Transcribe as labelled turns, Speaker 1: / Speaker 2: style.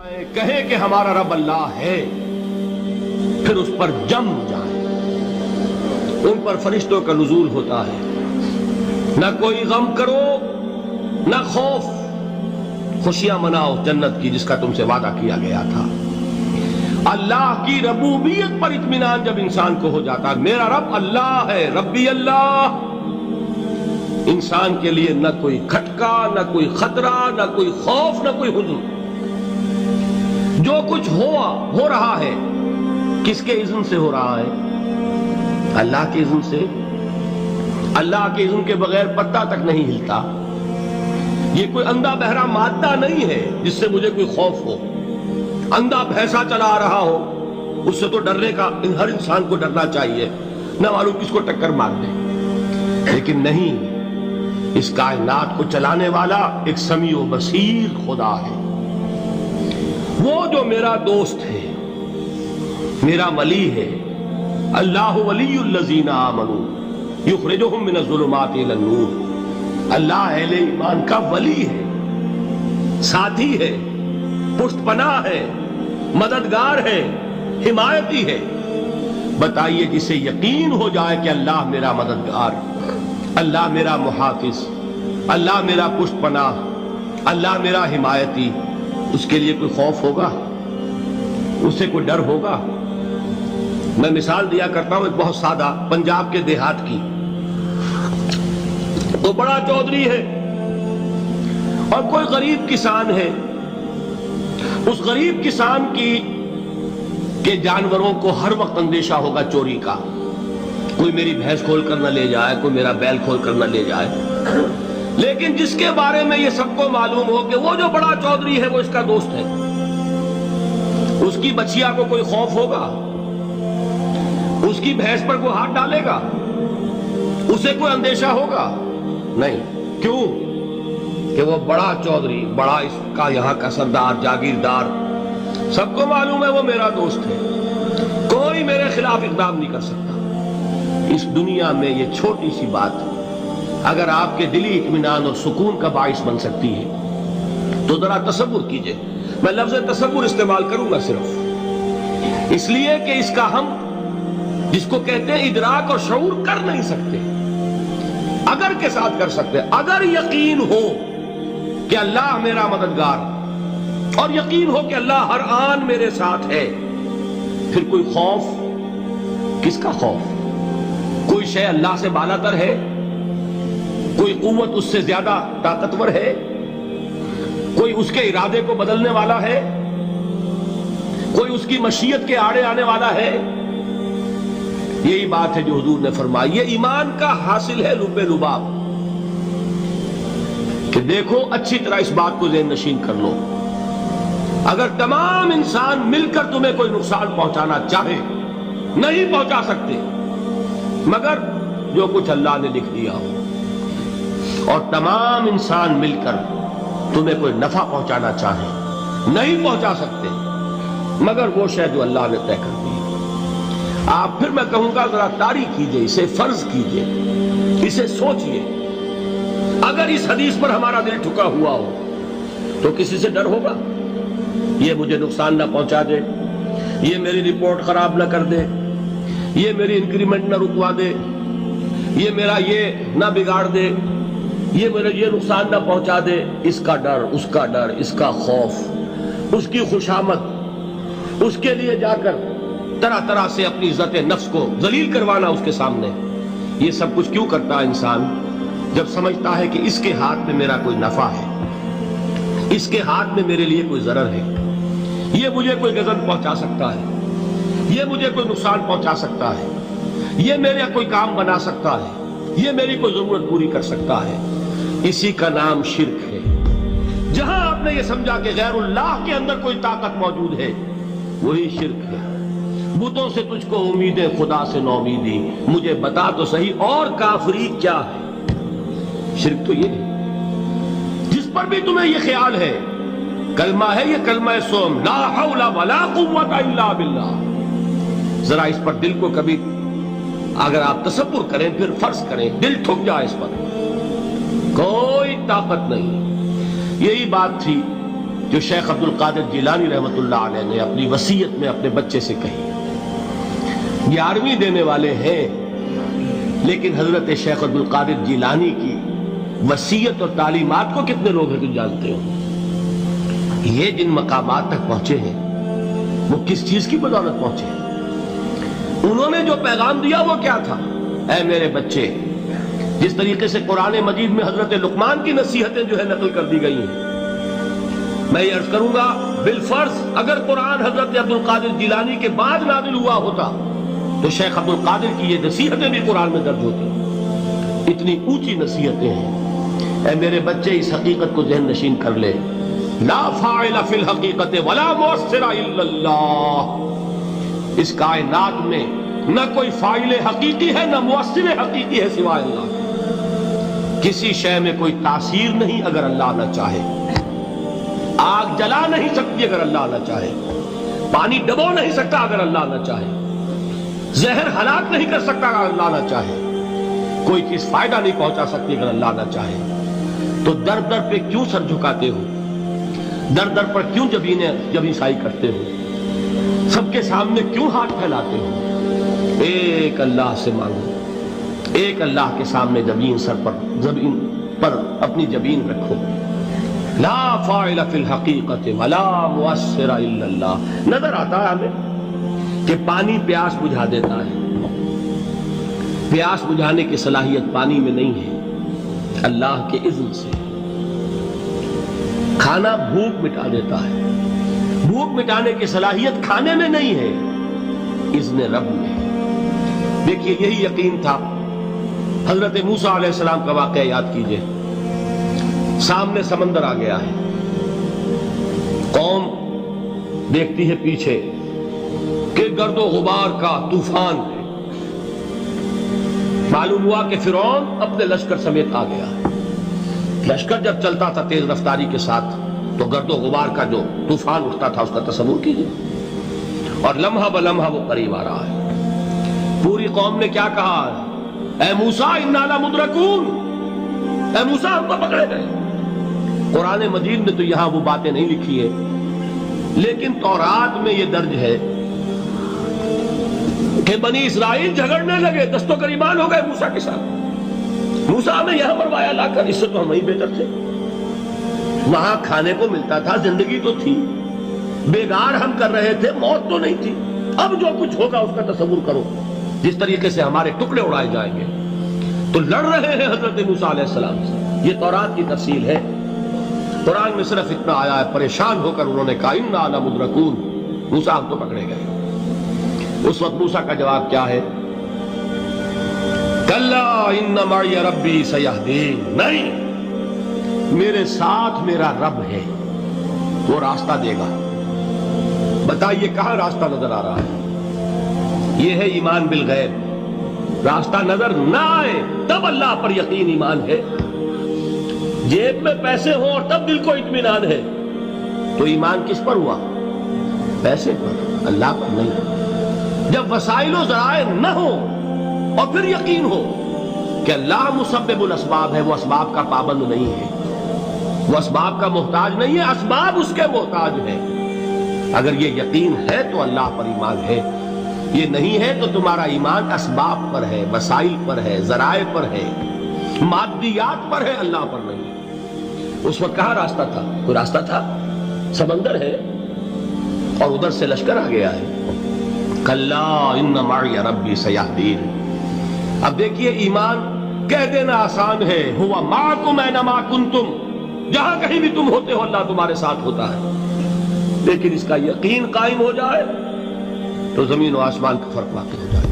Speaker 1: کہیں کہ ہمارا رب اللہ ہے، پھر اس پر جم جائیں، ان پر فرشتوں کا نزول ہوتا ہے، نہ کوئی غم کرو نہ خوف، خوشیاں مناؤ جنت کی جس کا تم سے وعدہ کیا گیا تھا۔ اللہ کی ربوبیت پر اطمینان جب انسان کو ہو جاتا ہے، میرا رب اللہ ہے، ربی اللہ، انسان کے لیے نہ کوئی کھٹکا، نہ کوئی خطرہ، نہ کوئی خوف، نہ کوئی حزن۔ جو کچھ ہو رہا ہے کس کے اذن سے ہو رہا ہے؟ اللہ کے اذن سے۔ اللہ کے اذن کے بغیر پتا تک نہیں ہلتا۔ یہ کوئی اندھا بہرا مادہ نہیں ہے جس سے مجھے کوئی خوف ہو۔ اندھا بھینسا چلا رہا ہو اس سے تو ڈرنے کا ہر انسان کو ڈرنا چاہیے، نہ معلوم کس کو ٹکر مار دے۔ لیکن نہیں، اس کائنات کو چلانے والا ایک سمیع و بصیر خدا ہے، وہ جو میرا دوست ہے، میرا ولی ہے۔ اللہ ولی الذین آمنوا یخرجہم من الظلمات الی النور۔ اللہ اہل ایمان کا ولی ہے، ساتھی ہے، پشت پناہ ہے، مددگار ہے، حمایتی ہے۔ بتائیے جسے یقین ہو جائے کہ اللہ میرا مددگار، اللہ میرا محافظ، اللہ میرا پشت پناہ، اللہ میرا حمایتی، اس کے لیے کوئی خوف ہوگا؟ اس سے کوئی ڈر ہوگا؟ میں مثال دیا کرتا ہوں ایک بہت سادہ، پنجاب کے دیہات کی۔ تو بڑا چودھری ہے اور کوئی غریب کسان ہے۔ اس غریب کسان کے جانوروں کو ہر وقت اندیشہ ہوگا چوری کا، کوئی میری بھینس کھول کر نہ لے جائے، کوئی میرا بیل کھول کر نہ لے جائے۔ لیکن جس کے بارے میں یہ سب کو معلوم ہو کہ وہ جو بڑا چودھری ہے وہ اس کا دوست ہے، اس کی بچیا کو کوئی خوف ہوگا؟ اس کی بھینس پر کوئی ہاتھ ڈالے گا؟ اسے کوئی اندیشہ ہوگا؟ نہیں۔ کیوں؟ کہ وہ بڑا چودھری، بڑا اس کا یہاں کا سردار، جاگیردار، سب کو معلوم ہے وہ میرا دوست ہے، کوئی میرے خلاف اقدام نہیں کر سکتا۔ اس دنیا میں یہ چھوٹی سی بات اگر آپ کے دلی اطمینان اور سکون کا باعث بن سکتی ہے تو ذرا تصور کیجئے۔ میں لفظ تصور استعمال کروں گا صرف اس لیے کہ اس کا ہم جس کو کہتے ہیں ادراک اور شعور کر نہیں سکتے، اگر کے ساتھ کر سکتے۔ اگر یقین ہو کہ اللہ میرا مددگار اور یقین ہو کہ اللہ ہر آن میرے ساتھ ہے، پھر کوئی خوف؟ کس کا خوف؟ کوئی شے اللہ سے بالا تر ہے؟ کوئی قوت اس سے زیادہ طاقتور ہے؟ کوئی اس کے ارادے کو بدلنے والا ہے؟ کوئی اس کی مشیت کے آڑے آنے والا ہے؟ یہی بات ہے جو حضور نے فرمائی، یہ ایمان کا حاصل ہے لب لباب، کہ دیکھو اچھی طرح اس بات کو ذہن نشین کر لو۔ اگر تمام انسان مل کر تمہیں کوئی نقصان پہنچانا چاہے، نہیں پہنچا سکتے مگر جو کچھ اللہ نے لکھ دیا ہو، اور تمام انسان مل کر تمہیں کوئی نفع پہنچانا چاہے، نہیں پہنچا سکتے مگر وہ شے جو اللہ نے طے کر دی۔ آپ پھر میں کہوں گا ذرا طاری کیجئے، اسے فرض کیجئے، اسے سوچئے۔ اگر اس حدیث پر ہمارا دل ٹھکا ہوا ہو تو کسی سے ڈر ہوگا؟ یہ مجھے نقصان نہ پہنچا دے، یہ میری رپورٹ خراب نہ کر دے، یہ میری انکریمنٹ نہ رکوا دے، یہ میرا یہ نہ بگاڑ دے، یہ میرے یہ نقصان نہ پہنچا دے۔ اس کا ڈر، اس کا ڈر، اس کا خوف، اس کی خوشامد، اس کے لیے جا کر طرح طرح سے اپنی عزت نفس کو ذلیل کروانا اس کے سامنے۔ یہ سب کچھ کیوں کرتا ہے انسان؟ جب سمجھتا ہے کہ اس کے ہاتھ میں میرا کوئی نفع ہے، اس کے ہاتھ میں میرے لیے کوئی ضرر ہے، یہ مجھے کوئی غضب پہنچا سکتا ہے، یہ مجھے کوئی نقصان پہنچا سکتا ہے، یہ میرا کوئی کام بنا سکتا ہے، یہ میری کوئی ضرورت پوری کر سکتا ہے۔ اسی کا نام شرک ہے۔ جہاں آپ نے یہ سمجھا کہ غیر اللہ کے اندر کوئی طاقت موجود ہے، وہی شرک ہے۔ بتوں سے تجھ کو امیدیں، خدا سے نومیدی، مجھے بتا تو صحیح اور کافری کیا ہے؟ شرک تو یہ ہے۔ جس پر بھی تمہیں یہ خیال ہے، کلمہ ہے یہ کلمہ سوم، لا حول ولا قوت الا باللہ، ذرا اس پر دل کو کبھی اگر آپ تصور کریں، پھر فرض کریں، دل ٹھک جائے اس پر، کوئی طاقت نہیں۔ یہی بات تھی جو شیخ عبد القادر جیلانی رحمۃ اللہ علیہ نے اپنی وصیت میں اپنے بچے سے کہی. 11ویں دینے والے ہیں، لیکن حضرت شیخ عبد القادر جیلانی کی وصیت اور تعلیمات کو کتنے لوگ ہیں کہ جانتے ہو؟ یہ جن مقامات تک پہنچے ہیں وہ کس چیز کی بدولت پہنچے ہیں؟ انہوں نے جو پیغام دیا وہ کیا تھا؟ اے میرے بچے، جس طریقے سے قرآن مجید میں حضرت لقمان کی نصیحتیں جو ہے نقل کر دی گئی ہیں، میں یہ عرض کروں گا بالفرض اگر قرآن حضرت عبد القادر جیلانی کے بعد نازل ہوا ہوتا تو شیخ عبد القادر کی یہ نصیحتیں بھی قرآن میں درج ہوتی. اتنی اونچی نصیحتیں ہیں. اے میرے بچے، اس حقیقت کو ذہن نشین کر لے، لا فاعل فی الحقیقت ولا مؤثر الا اللہ. اس کائنات میں نہ کوئی فاعل حقیقی ہے نہ مؤثر حقیقی ہے سوائے اللہ. کسی شے میں کوئی تاثیر نہیں اگر اللہ نہ چاہے. آگ جلا نہیں سکتی اگر اللہ نہ چاہے. پانی ڈبو نہیں سکتا اگر اللہ نہ چاہے. زہر ہلاک نہیں کر سکتا اگر اللہ نہ چاہے. کوئی چیز فائدہ نہیں پہنچا سکتی اگر اللہ نہ چاہے. تو در در پہ کیوں سر جھکاتے ہو؟ در در پر کیوں جبیں سائی کرتے ہو؟ سب کے سامنے کیوں ہاتھ پھیلاتے ہو؟ ایک اللہ سے مانگو. ایک اللہ کے سامنے زمین پر اپنی جبین رکھو. لا فاعل فی الحقیقت ولا مؤثر الا اللہ. نظر آتا ہے ہمیں کہ پانی پیاس بجھا دیتا ہے. پیاس بجھانے کی صلاحیت پانی میں نہیں ہے، اللہ کے اذن سے. کھانا بھوک مٹا دیتا ہے. بھوک مٹانے کی صلاحیت کھانے میں نہیں ہے، اذن رب میں ہے. دیکھیے یہی یقین تھا. حضرت موسیٰ علیہ السلام کا واقعہ یاد کیجئے. سامنے سمندر آ گیا ہے. قوم دیکھتی ہے پیچھے کہ گرد و غبار کا طوفان ہے. معلوم ہوا کہ فرعون اپنے لشکر سمیت آ گیا ہے. لشکر جب چلتا تھا تیز رفتاری کے ساتھ تو گرد و غبار کا جو طوفان اٹھتا تھا اس کا تصور کیجیے. اور لمحہ بلمحہ وہ قریب آ رہا ہے. پوری قوم نے کیا کہا؟ اے موسیٰ انا لمدرکون. اے موسیٰ ہم تو پکڑے گئے. قرآن مجید میں تو یہاں وہ باتیں نہیں لکھی ہے، لیکن تورات میں یہ درج ہے کہ بنی اسرائیل جھگڑنے لگے، دست و گریبان ہو گئے موسیٰ کے ساتھ. موسیٰ نے یہاں مروایا لا کر، اس سے تو ہم وہیں بہتر تھے. وہاں کھانے کو ملتا تھا، زندگی تو تھی، بیگار ہم کر رہے تھے، موت تو نہیں تھی. اب جو کچھ ہوگا اس کا تصور کرو، جس طریقے سے ہمارے ٹکڑے اڑائے جائیں گے. تو لڑ رہے ہیں حضرت موسیٰ علیہ السلام سے. یہ تورات کی تفصیل ہے. قرآن میں صرف اتنا آیا ہے، پریشان ہو کر انہوں نے کہا انا لمدرکون. موسیٰ ہم تو پکڑے گئے. اس وقت موسیٰ کا جواب کیا ہے؟ کلا ان معی ربی سیہدین. نہیں، میرے ساتھ میرا رب ہے، وہ راستہ دے گا. بتائیے کہاں راستہ نظر آ رہا ہے؟ یہ ہے ایمان بالغیب. راستہ نظر نہ آئے تب اللہ پر یقین ایمان ہے. جیب میں پیسے ہوں اور تب دل کو اطمینان ہے تو ایمان کس پر ہوا؟ پیسے پر، اللہ پر نہیں. جب وسائل و ذرائع نہ ہو اور پھر یقین ہو کہ اللہ مسبب الاسباب ہے، وہ اسباب کا پابند نہیں ہے، وہ اسباب کا محتاج نہیں ہے، اسباب اس کے محتاج ہیں. اگر یہ یقین ہے تو اللہ پر ایمان ہے. یہ نہیں ہے تو تمہارا ایمان اسباب پر ہے، وسائل پر ہے، ذرائع پر ہے، مادیات پر ہے، اللہ پر نہیں. اس وقت کہاں راستہ تھا؟ کوئی راستہ تھا؟ سمندر ہے اور ادھر سے لشکر آ گیا ہے. کلا ان معی ربی سیہدین. اب دیکھیے ایمان کہہ دینا آسان ہے، ہوا معکم اینما کنتم. جہاں کہیں بھی تم ہوتے ہو اللہ تمہارے ساتھ ہوتا ہے. لیکن اس کا یقین قائم ہو جائے تو زمین و آسمان کا فرق واقع ہو جائے.